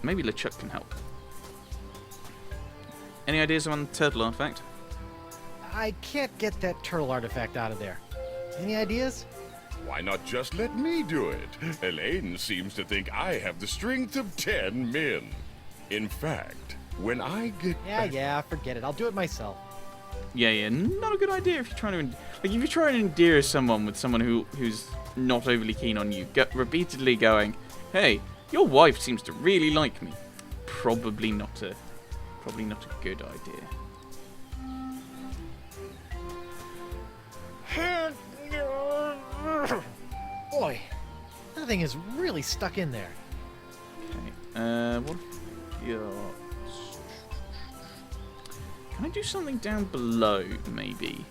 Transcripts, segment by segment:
maybe LeChuck can help. Any ideas on the turtle artifact? I can't get that turtle artifact out of there. Any ideas? Why not just let me do it? Elaine seems to think I have the strength of 10 men. In fact, when I get back... Yeah, forget it. I'll do it myself. Yeah, not a good idea if you're trying to... Like, if you're trying to endear someone with someone who's not overly keen on you, repeatedly going, hey, your wife seems to really like me. Probably not a good idea. Boy, that thing is really stuck in there. Okay, what have you got? Can I do something down below, maybe?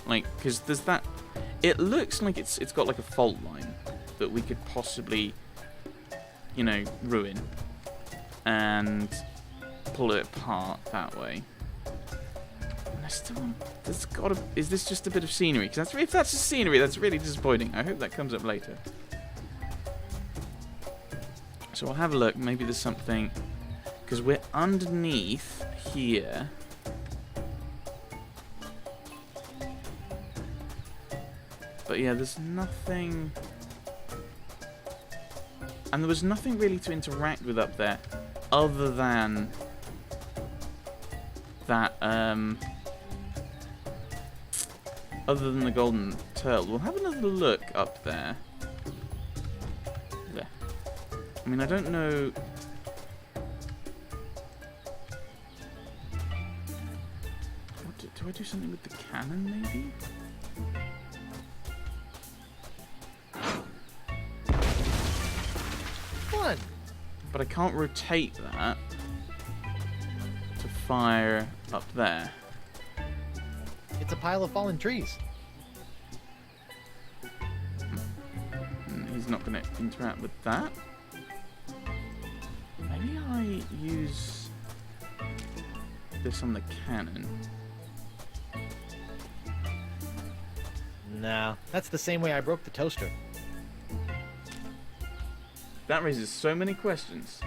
Like, because there's that... It looks like it's got like a fault line that we could possibly, you know, ruin and pull it apart that way. And I still want... There's gotta... Is this just a bit of scenery? Because if that's just scenery, that's really disappointing. I hope that comes up later. So I'll have a look. Maybe there's something... Because we're underneath here... But yeah, there's nothing... And there was nothing really to interact with up there, other than that, other than the golden turtle. We'll have another look up there. There. I mean, I don't know... Do I do something with the cannon, maybe? Fun! But I can't rotate that to fire up there. It's a pile of fallen trees. He's not going to interact with that. Maybe I use this on the cannon. Nah, that's the same way I broke the toaster. That raises so many questions.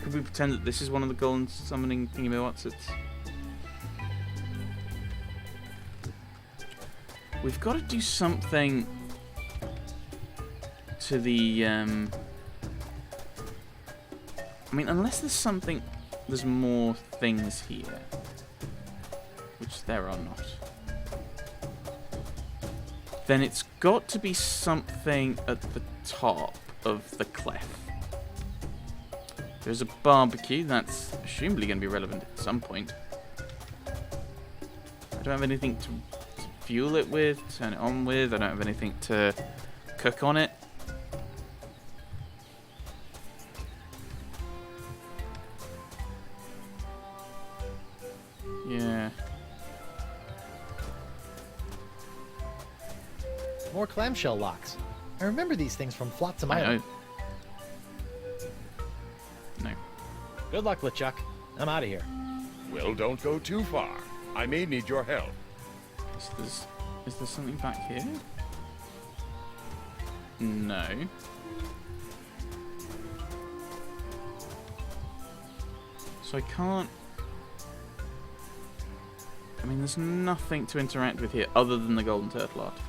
Could we pretend that this is one of the golden summoning thingy-me-whatsits? We've got to do something to the... I mean, unless there's something... There's more things here. Which there are not. Then it's got to be something at the top of the clef. There's a barbecue. That's presumably going to be relevant at some point. I don't have anything to fuel it with, turn it on with. I don't have anything to cook on it. Yeah. More clamshell locks. I remember these things from Flotsam I Island. know. No. Good luck, LeChuck. I'm out of here. Well, don't go too far. I may need your help. Is there something back here? No. So I can't... I mean, there's nothing to interact with here other than the golden turtle artifact.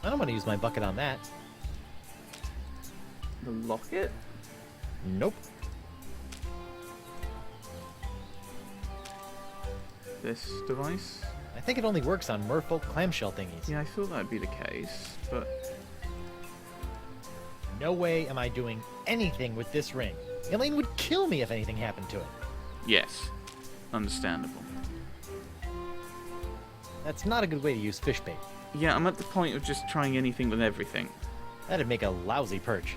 I don't want to use my bucket on that. The locket? Nope. This device? I think it only works on merfolk clamshell thingies. Yeah, I thought that would be the case, but... No way am I doing anything with this ring. Elaine would kill me if anything happened to it. Yes. Understandable. That's not a good way to use fish bait. Yeah, I'm at the point of just trying anything with everything. That'd make a lousy perch.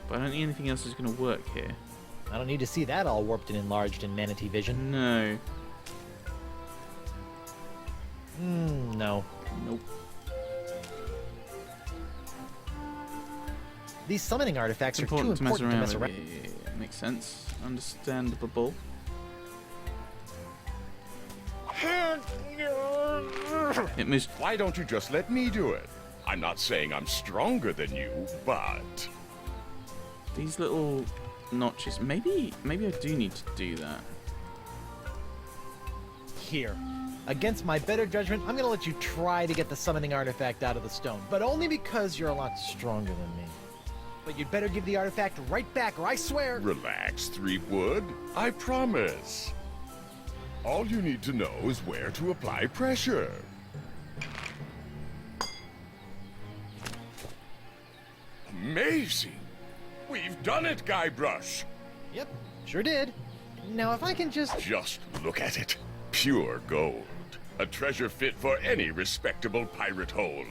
But I don't think anything else is going to work here. I don't need to see that all warped and enlarged in manatee vision. No. No. Nope. These summoning artifacts It's are too important to mess around. Yeah, makes sense. Understandable. It moves. Why don't you just let me do it? I'm not saying I'm stronger than you, but... These little notches. Maybe I do need to do that. Here. Against my better judgment, I'm gonna let you try to get the summoning artifact out of the stone, but only because you're a lot stronger than me. But you'd better give the artifact right back, or I swear... Relax, Threepwood. I promise. All you need to know is where to apply pressure. Amazing! We've done it, Guybrush! Yep, sure did. Now if I can just... Just look at it. Pure gold. A treasure fit for any respectable pirate hold.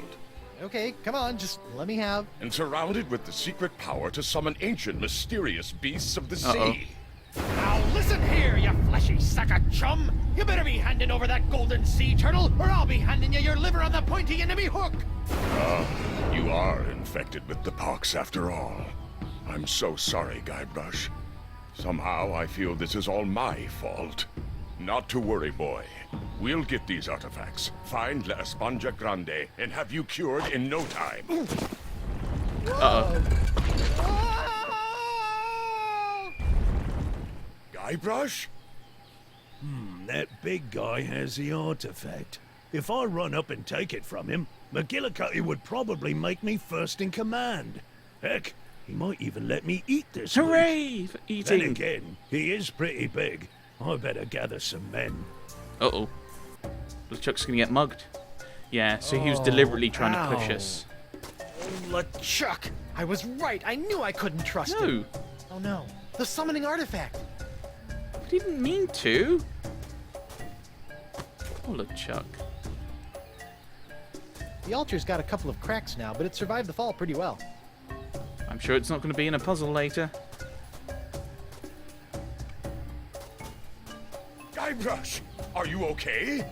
Okay, come on, just let me have... And surrounded with the secret power to summon ancient, mysterious beasts of the sea. Now listen here, you fleshy sack of chum! You better be handing over that golden sea turtle, or I'll be handing you your liver on the pointy end of me hook! You are infected with the pox after all. I'm so sorry, Guybrush. Somehow I feel this is all my fault. Not to worry, boy. We'll get these artifacts, find La Esponja Grande, and have you cured in no time. Guybrush? That big guy has the artifact. If I run up and take it from him, McGillicuddy would probably make me first in command. Heck, he might even let me eat this week. Hooray for Then eating! again, he is pretty big. I better gather some men. Uh-oh. LeChuck's gonna get mugged. Yeah, so he was deliberately trying to push ow. us. LeChuck! I was right, I knew I couldn't trust him! No, Oh no, the summoning artifact! I didn't mean to. Oh, LeChuck. The altar's got a couple of cracks now, but it survived the fall pretty well. I'm sure it's not going to be in a puzzle later. Guybrush, are you okay?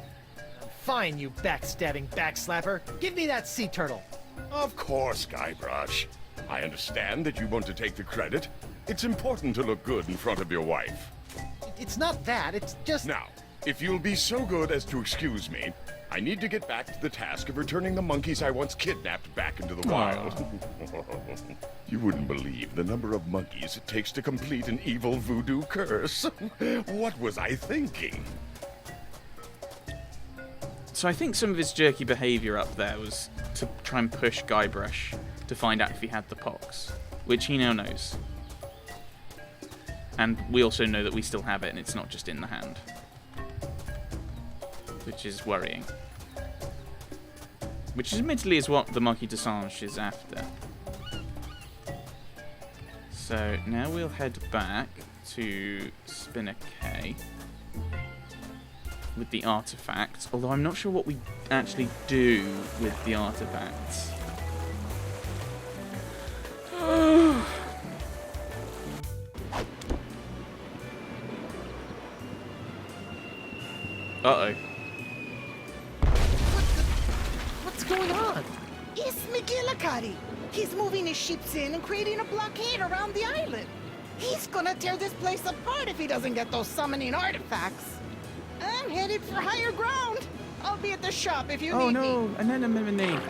Fine, you backstabbing backslapper! Give me that sea turtle! Of course, Guybrush. I understand that you want to take the credit. It's important to look good in front of your wife. It's not that, it's just... Now, if you'll be so good as to excuse me, I need to get back to the task of returning the monkeys I once kidnapped back into the wild. You wouldn't believe the number of monkeys it takes to complete an evil voodoo curse. What was I thinking? So I think some of his jerky behaviour up there was to try and push Guybrush to find out if he had the pox, which he now knows. And we also know that we still have it and it's not just in the hand. Which is worrying. Which admittedly is what the Marquis de Sange is after. So now we'll head back to Spinner Cay with the artifacts, although I'm not sure what we actually do with the artifacts. Uh-oh. What's going on? It's McGillicuddy. He's moving his ships in and creating a blockade around the island. He's gonna tear this place apart if he doesn't get those summoning artifacts. I'm headed for higher ground. I'll be at the shop if you Oh need no, me. an anemone.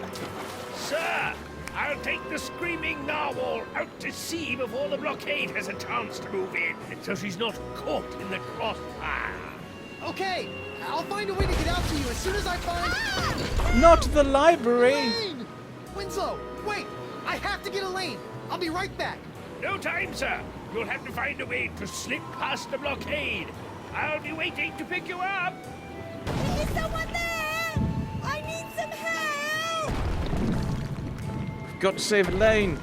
Sir, I'll take the screaming narwhal out to sea before the blockade has a chance to move in, so she's not caught in the crossfire. Okay, I'll find a way to get out to you as soon as I find... Not the library! Lane! Winslow, wait! I have to get Elaine! I'll be right back! No time, sir. You'll have to find a way to slip past the blockade. I'll be waiting to pick you up. Is someone there? I need some help! Got to save Elaine.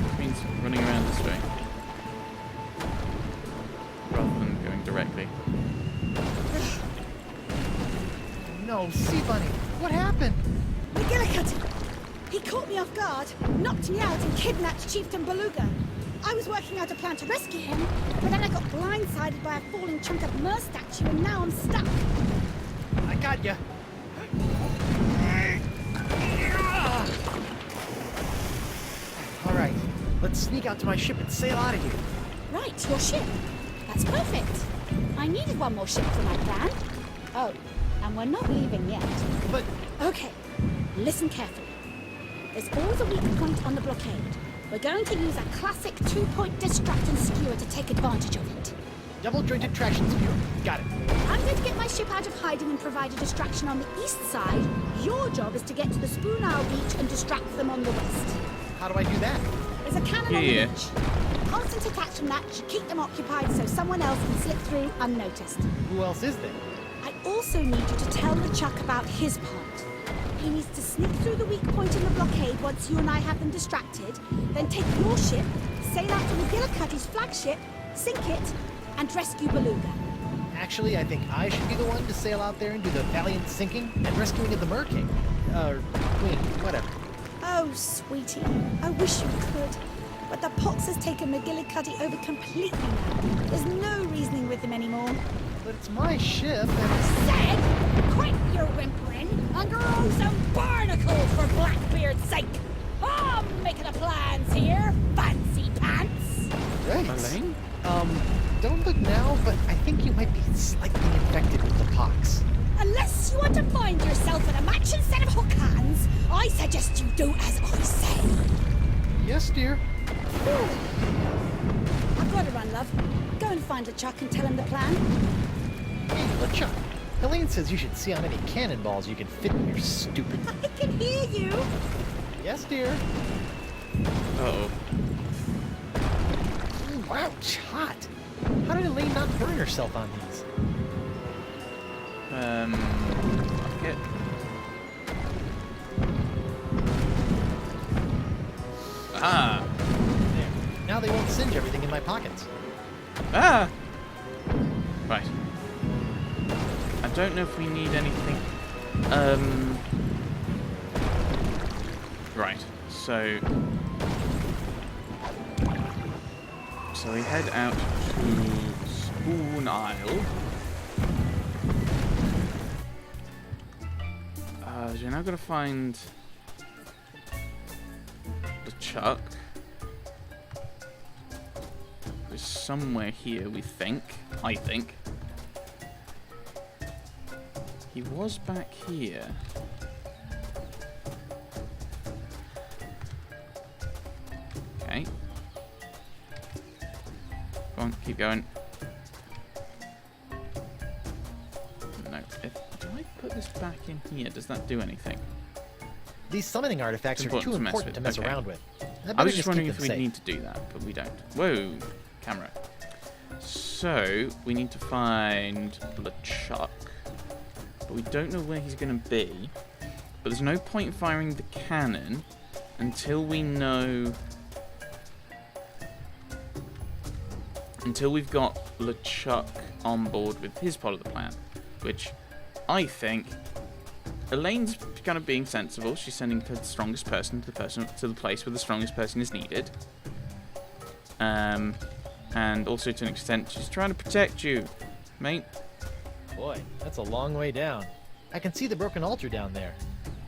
Which means running around this way. Rather than going directly. No, Sea Bunny, what happened? McGillicuddy! He caught me off guard, knocked me out, and kidnapped Chieftain Beluga. I was working out a plan to rescue him, but then I got blindsided by a falling chunk of Mer statue, and now I'm stuck. I got ya. All right, let's sneak out to my ship and sail out of here. Right, your ship. That's perfect. I needed one more ship for my plan. Oh, and we're not leaving yet. But Okay, listen carefully. There's always a weak point on the blockade. We're going to use a classic 2-point distract and skewer to take advantage of it. double jointed traction spear. Got it. I'm going to get my ship out of hiding and provide a distraction on the east side. Your job is to get to the Spoon Isle beach and distract them on the west. How do I do that? There's a cannon on the Yeah. beach. Constant attacks from that should keep them occupied so someone else can slip through unnoticed. Who else is there? I also need you to tell LeChuck about his part. He needs to sneak through the weak point in the blockade once you and I have them distracted, then take your ship, sail out to McGillicuddy's flagship, sink it, and rescue Beluga. Actually, I think I should be the one to sail out there and do the valiant sinking and rescuing of the Mer King. Queen, whatever. Oh, sweetie, I wish you could. But the pox has taken McGillicuddy over completely now. There's no reasoning with him anymore. But it's my ship and... Said, quit your whimpering and grow some barnacles for Blackbeard's sake. I'm making the plans here, fancy pants. Right. Elaine? Don't look now, but I think you might be slightly infected with the pox. Unless you want to find yourself in a matching set of hook hands, I suggest you do as I say. Yes, dear. Whew. I've got to run, love. Go and find LeChuck and tell him the plan. Hey, LeChuck. Elaine says you should see how many cannonballs you can fit in your stupid... I can hear you. Yes, dear. Uh-oh. Wow, it's hot. How did Elaine not burn herself on these? Okay. Ah! There. Now they won't singe everything in my pockets. Ah! Right. I don't know if we need anything. Right. So we head out to Spoon Isle. So you're now gonna find the Chuck. There's somewhere here, we think. I think. He was back here. Okay. Go on, keep going. No. Do I put this back in here? Does that do anything? These summoning artifacts are too important to mess Okay. around with. I was just wondering keep if them we safe. need to do that, but we don't. Whoa, camera. So, we need to find LeChuck, but we don't know where he's going to be. But there's no point in firing the cannon until we know... Until we've got LeChuck on board with his part of the plan, which I think Elaine's kind of being sensible. She's sending the strongest person to the place where the strongest person is needed. And also to an extent, she's trying to protect you, mate. Boy, that's a long way down. I can see the broken altar down there.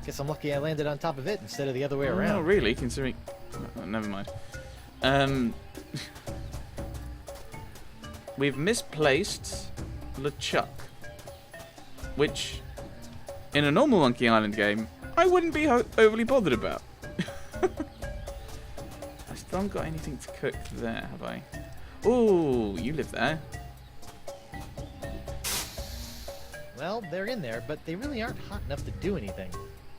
Guess I'm lucky I landed on top of it instead of the other way Oh, around. really? Considering... Oh, never mind. We've misplaced LeChuck, which, in a normal Monkey Island game, I wouldn't be overly bothered about. I still haven't got anything to cook there, have I? Oh, you live there. Well, they're in there, but they really aren't hot enough to do anything.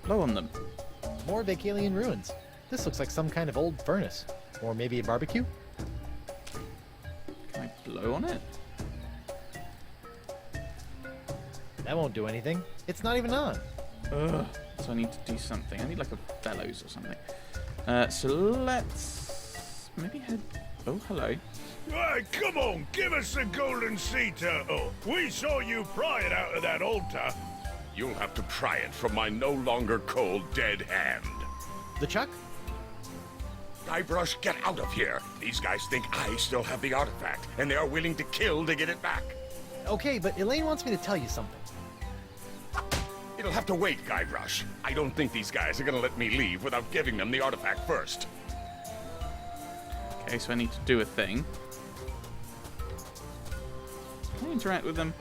Blow on them. More Vacalian ruins. This looks like some kind of old furnace. Or maybe a barbecue? Can I blow on it? That won't do anything. It's not even on. Ugh. So I need to do something. I need like a bellows or something. So let's maybe head... Oh, hello. Hey, come on, give us the golden sea turtle. We saw you pry it out of that altar. You'll have to pry it from my no longer cold dead hand. LeChuck? Guybrush, get out of here. These guys think I still have the artifact, and they are willing to kill to get it back. Okay, but Elaine wants me to tell you something. It'll have to wait, Guybrush. I don't think these guys are gonna let me leave without giving them the artifact first. Okay, so I need to do a thing. interact with them?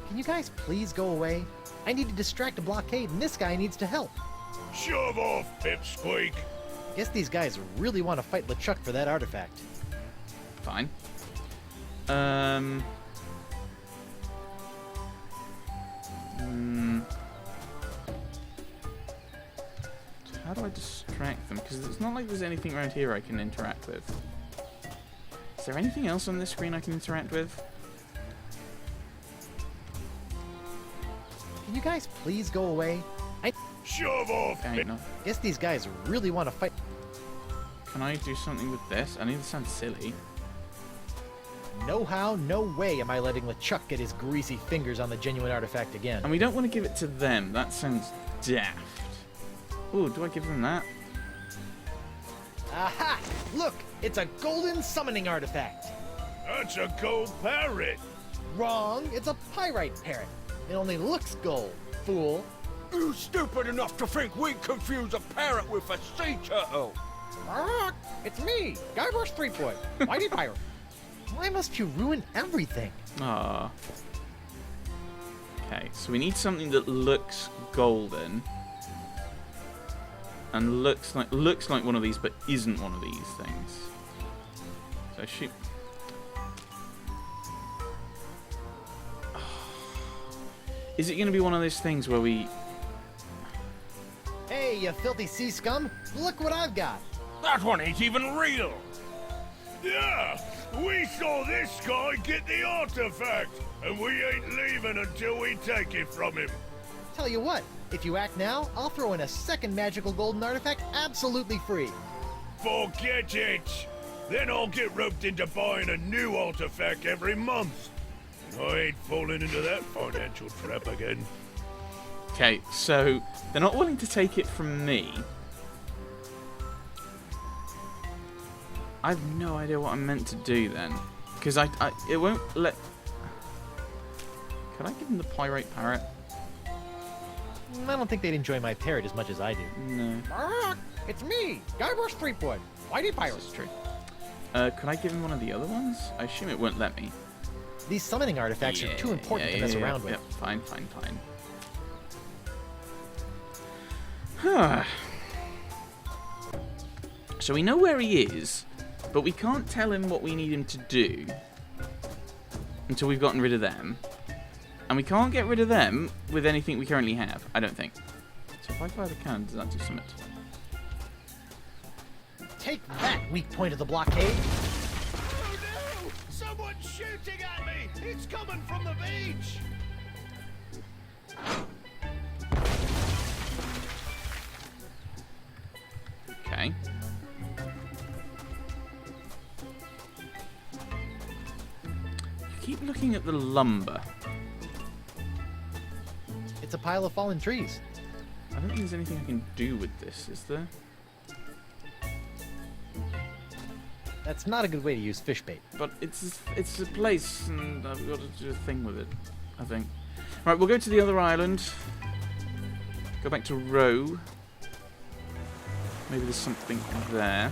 Can you guys please go away? I need to distract a blockade, and this guy needs to help. Shove off, Pipsqueak. Guess these guys really want to fight LeChuck for that artifact. Fine. How do I distract them? Because it's not like there's anything around here I can interact with. Is there anything else on this screen I can interact with? Can you guys please go away? Shove off, Okay, no. Guess these guys really want to fight. Can I do something with this? I know this sounds silly. No how, no way am I letting LeChuck get his greasy fingers on the genuine artifact again. And we don't want to give it to them. That sounds daft. Oh, do I give them that? Aha! Look, it's a golden summoning artifact. That's a gold parrot. Wrong, it's a pyrite parrot. It only looks gold, fool. You stupid enough to think we'd confuse a parrot with a sea turtle? It's me, Guybrush Threepwood, Mighty Pirate. Why must you ruin everything? Ah. Okay, so we need something that looks golden. And looks like one of these, but isn't one of these things. So shoot. Is it going to be one of those things where we... Hey, you filthy sea scum, look what I've got. That one ain't even real. Yeah, we saw this guy get the artifact, and we ain't leaving until we take it from him. Tell you what, if you act now, I'll throw in a second magical golden artifact absolutely free. Forget it. Then I'll get roped into buying a new artifact every month. And I ain't falling into that financial trap again. Okay, so they're not willing to take it from me. I have no idea what I'm meant to do then. Because it won't let... Can I give them the pyrite parrot? I don't think they'd enjoy my parrot as much as I do. No. It's me, Guybrush Threepwood, Mighty Pirate. That's true. Could I give him one of the other ones? I assume it won't let me. These summoning artifacts are too important to mess around with. Yep, fine. Huh. So we know where he is, but we can't tell him what we need him to do until we've gotten rid of them. And we can't get rid of them with anything we currently have, I don't think. So if I fire the cannon, does that do something? Take that, weak point of the blockade. Oh no! Someone's shooting at me! It's coming from the beach! Okay. Keep looking at the lumber. It's a pile of fallen trees. I don't think there's anything I can do with this, is there? That's not a good way to use fish bait. But it's a place, and I've got to do a thing with it, I think. Right, we'll go to the other island. Go back to Row. Maybe there's something there.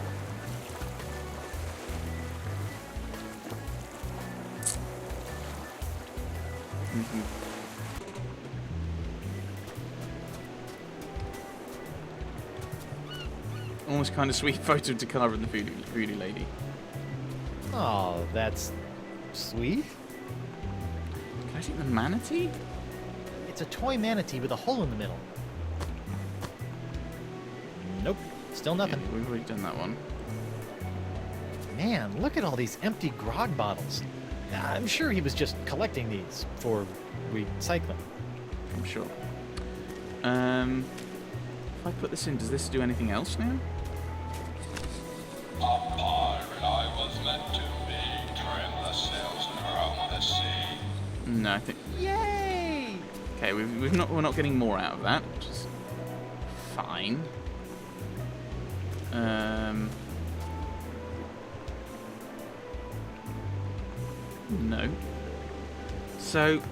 Almost kind of sweet photo of Takara and the voodoo lady. Oh, that's sweet. Can I take the manatee? It's a toy manatee with a hole in the middle. Nope, still nothing. Yeah, we've already done that one. Man, look at all these empty grog bottles. I'm sure he was just collecting these for recycling. I'm sure. If I put this in, does this do anything else now? A pirate I was meant to be, trim the sails and roam the sea. No, I think. Yay! Okay, we're not getting more out of that, which is fine. No. So